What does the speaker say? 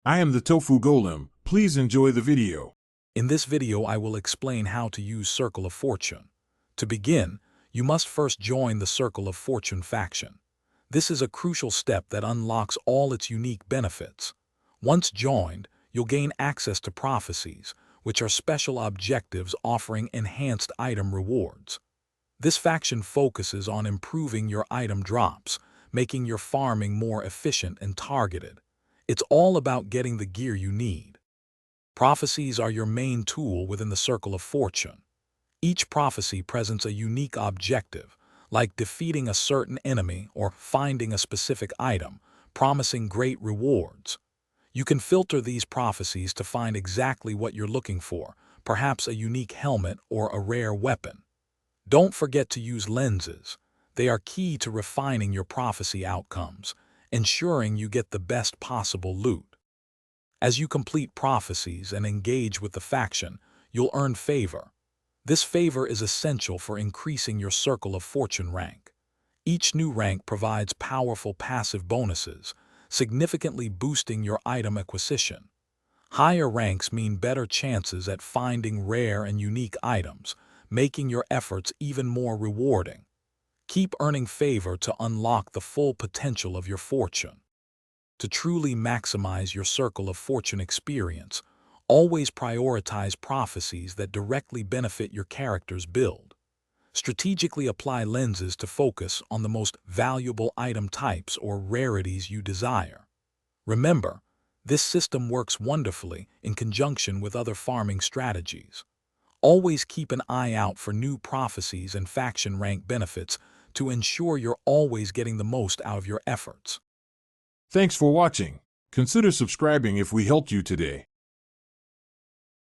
I am the Tofu Golem. Please enjoy the video. In this video, I will explain how to use Circle of Fortune. To begin, you must first join the Circle of Fortune faction. This is a crucial step that unlocks all its unique benefits. Once joined, you'll gain access to prophecies, which are special objectives offering enhanced item rewards. This faction focuses on improving your item drops, making your farming more efficient and targeted. It's all about getting the gear you need. Prophecies are your main tool within the Circle of Fortune. Each prophecy presents a unique objective, like defeating a certain enemy or finding a specific item, promising great rewards. You can filter these prophecies to find exactly what you're looking for, perhaps a unique helmet or a rare weapon. Don't forget to use lenses. They are key to refining your prophecy outcomes, ensuring you get the best possible loot. As you complete prophecies and engage with the faction, you'll earn favor. This favor is essential for increasing your Circle of Fortune rank. Each new rank provides powerful passive bonuses, significantly boosting your item acquisition. Higher ranks mean better chances at finding rare and unique items, making your efforts even more rewarding. Keep earning favor to unlock the full potential of your fortune. To truly maximize your Circle of Fortune experience, always prioritize prophecies that directly benefit your character's build. Strategically apply lenses to focus on the most valuable item types or rarities you desire. Remember, this system works wonderfully in conjunction with other farming strategies. Always keep an eye out for new prophecies and faction rank benefits to ensure you're always getting the most out of your efforts. Thanks for watching. Consider subscribing if we helped you today.